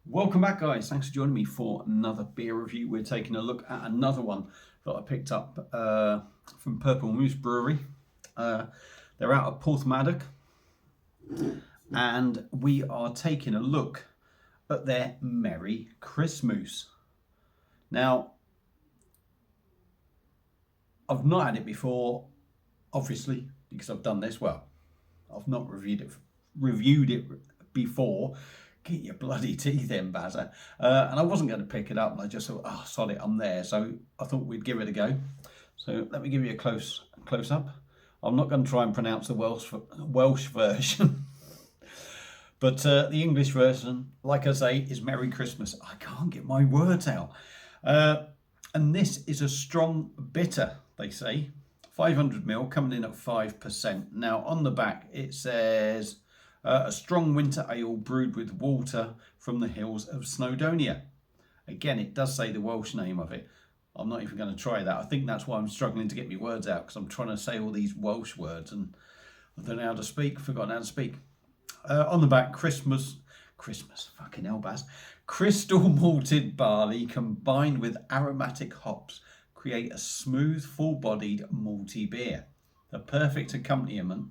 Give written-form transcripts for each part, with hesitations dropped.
Welcome back, guys. Thanks for joining me for another beer review. We're taking a look at another one that I picked up from Purple Moose Brewery. They're out of Porthmadog, and we are taking a look at their Merry Xmoose. Now, I've not had it before, obviously, because I've done this. Well, I've not reviewed it before. Get your bloody teeth in, Bazza. And I wasn't going to pick it up, and I just thought, oh, sod it, I'm there. So I thought we'd give it a go. So let me give you a close up. I'm not going to try and pronounce the Welsh version. But the English version, like I say, is Merry Christmas. I can't get my words out. And this is a strong bitter, they say. 500ml, coming in at 5%. Now, on the back, it says a strong winter ale brewed with water from the hills of Snowdonia. Again, it does say the Welsh name of it. I'm not even going to try that. I think that's why I'm struggling to get my words out, because I'm trying to say all these Welsh words and I don't know how to speak, forgotten how to speak. On the back, Christmas, fucking hell, Baz. Crystal malted barley combined with aromatic hops create a smooth, full-bodied malty beer. The perfect accompaniment,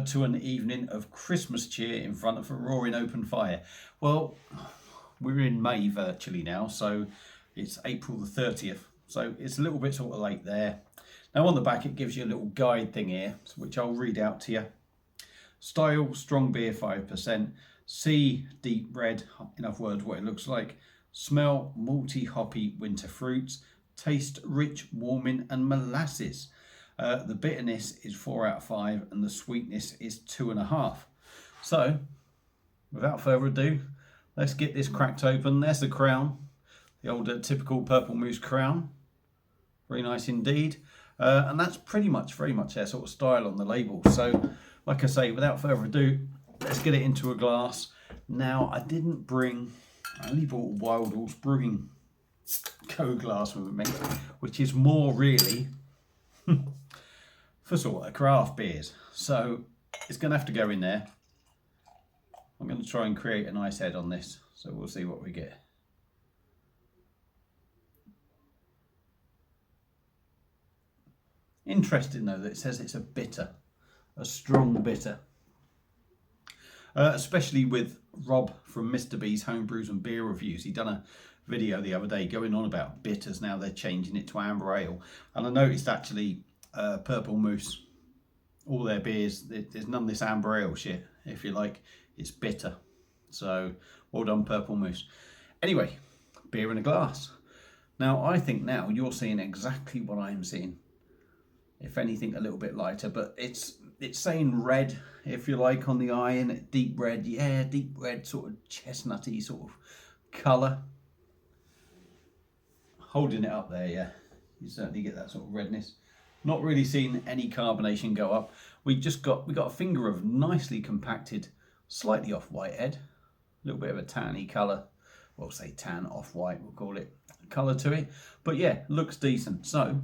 to an evening of Christmas cheer in front of a roaring open fire. Well, we're in May virtually now, so it's April the 30th. So it's a little bit sort of late there. Now on the back, it gives you a little guide thing here, which I'll read out to you. Style, strong beer, 5%. See, deep red, in other words, what it looks like. Smell, malty, hoppy, winter fruits. Taste, rich, warming, and molasses. The bitterness is 4 out of 5, and the sweetness is 2.5. So, without further ado, let's get this cracked open. There's the crown, the old typical Purple Moose crown. Very nice indeed. And that's very much their sort of style on the label. So, like I say, without further ado, let's get it into a glass. Now, I only bought Wild Horse Brewing Co glass with me, which is more really for sort of craft beers. So it's going to have to go in there. I'm going to try and create a nice head on this, so we'll see what we get. Interesting though that it says it's a bitter, a strong bitter. Especially with Rob from Mr. B's Homebrews and Beer Reviews. He done a video the other day going on about bitters. Now they're changing it to amber ale. And I noticed actually Purple Moose, all their beers, there's none of this amber ale shit, if you like. It's bitter. So well done, Purple Moose. Anyway, beer in a glass. Now I think now you're seeing exactly what I'm seeing. If anything, a little bit lighter, but it's saying red, if you like, on the eye, and deep red. Yeah, deep red, sort of chestnutty sort of colour. Holding it up there, yeah, you certainly get that sort of redness. Not really seeing any carbonation go up. We got a finger of nicely compacted, slightly off-white head, a little bit of a tanny colour. We'll say tan, off-white, we'll call it, colour to it. But yeah, looks decent. So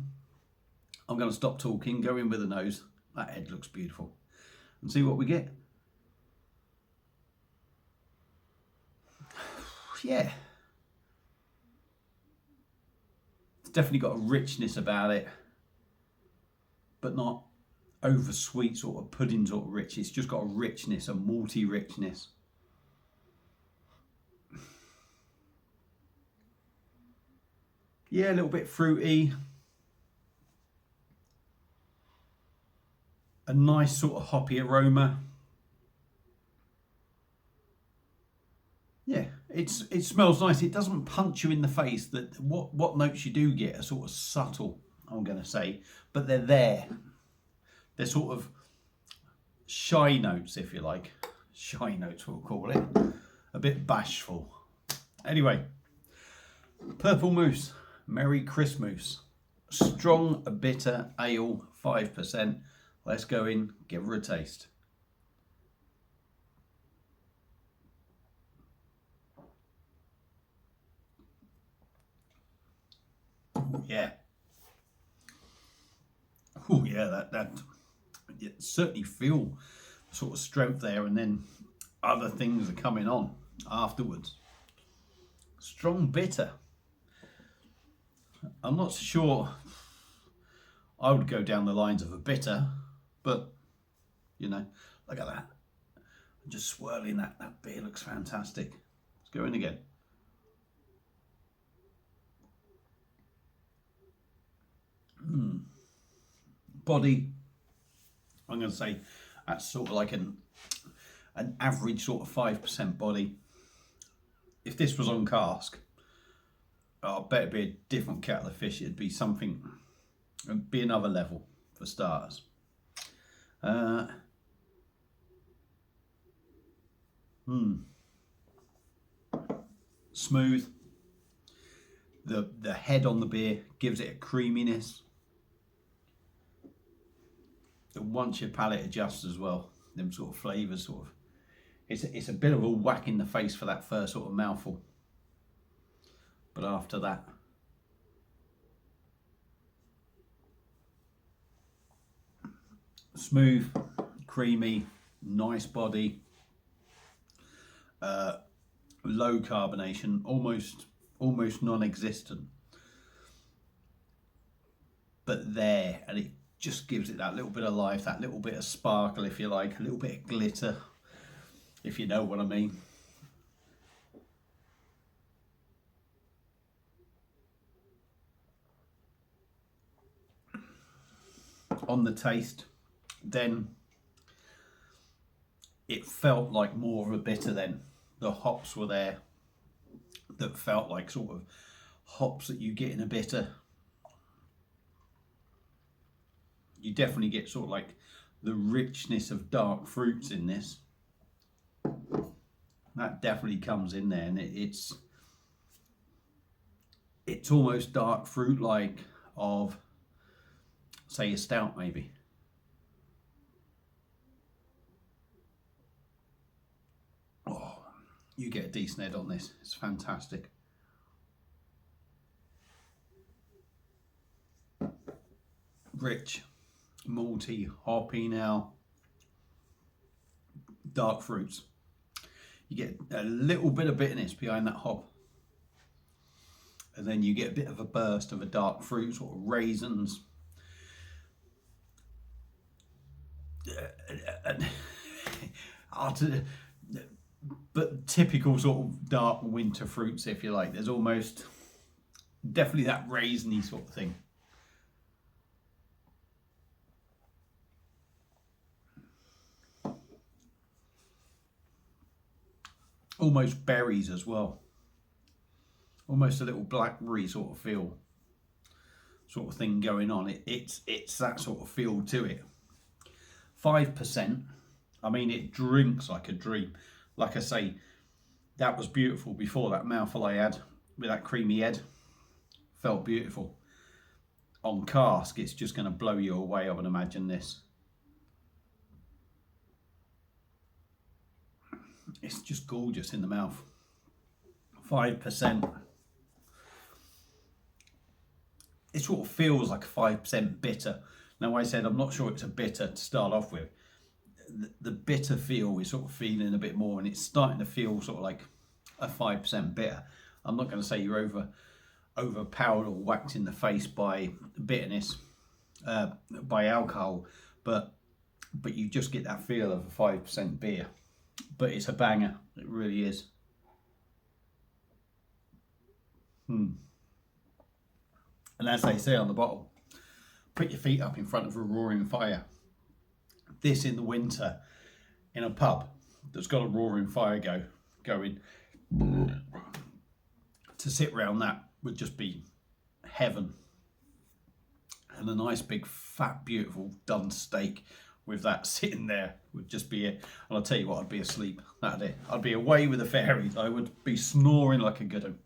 I'm going to stop talking, go in with the nose. That head looks beautiful. And see what we get. Yeah. It's definitely got a richness about it, but not over sweet, sort of pudding sort of rich. It's just got a richness, a malty richness. Yeah, a little bit fruity. A nice sort of hoppy aroma. Yeah, it smells nice. It doesn't punch you in the face. That what notes you do get are sort of subtle, I'm going to say, but they're there. They're sort of shy notes, if you like. Shy notes, we'll call it. A bit bashful. Anyway, Purple Moose, Merry Xmoose. Strong bitter ale, 5%. Let's go in, give her a taste. Yeah. Oh yeah, that you certainly feel the sort of strength there, and then other things are coming on. afterwards. Strong bitter. I'm not so sure I would go down the lines of a bitter, but you know, look at that. Just swirling that beer looks fantastic. Let's go in again. Body, I'm going to say that's sort of like an average sort of 5% body. If this was on cask, I bet it'd be a different kettle of fish. It'd be something, it'd be another level for starters. Smooth. The head on the beer gives it a creaminess. And once your palate adjusts as well, them sort of flavours sort of, it's a bit of a whack in the face for that first sort of mouthful. But after that, smooth, creamy, nice body, low carbonation, almost non-existent. But there, and it just gives it that little bit of life, that little bit of sparkle, if you like, a little bit of glitter, if you know what I mean. On the taste, then it felt like more of a bitter then. The hops were there that felt like sort of hops that you get in a bitter. You definitely get sort of like the richness of dark fruits in this. That definitely comes in there, and it's almost dark fruit like of, say, a stout maybe. Oh, you get a decent head on this. It's fantastic. Rich, malty, hoppy now, dark fruits. You get a little bit of bitterness behind that hop, and then you get a bit of a burst of a dark fruit, sort of raisins. But typical sort of dark winter fruits, if you like. There's almost definitely that raisiny sort of thing. Almost berries as well. Almost a little blackberry sort of feel, sort of thing going on. It's that sort of feel to it. 5%. I mean, it drinks like a dream. Like I say, that was beautiful before. That mouthful I had with that creamy head felt beautiful. On cask, it's just going to blow you away, I would imagine this. It's just gorgeous in the mouth. 5%. It sort of feels like a 5% bitter. Now, I said I'm not sure it's a bitter to start off with. The bitter feel is sort of feeling a bit more, and it's starting to feel sort of like a 5% bitter. I'm not going to say you're overpowered or whacked in the face by bitterness, by alcohol, but you just get that feel of a 5% beer. But it's a banger, it really is. And as they say on the bottle, put your feet up in front of a roaring fire. This in the winter in a pub that's got a roaring fire going, to sit around that would just be heaven. And a nice big fat beautiful done steak with that sitting there would just be it. And I'll tell you what, I'd be asleep that day. I'd be away with the fairies. I would be snoring like a good one.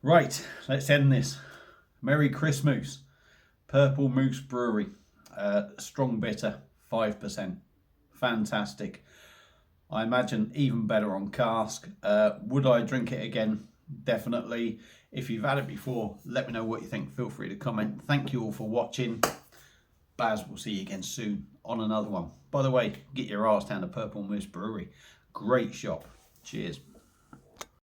Right, let's end this. Merry Xmoose, Purple Moose Brewery. Strong bitter, 5%. Fantastic. I imagine even better on cask. Would I drink it again? Definitely. If you've had it before, let me know what you think. Feel free to comment. Thank you all for watching. Baz, we'll see you again soon on another one. By the way, get your arse down to Purple Moose Brewery. Great shop. Cheers.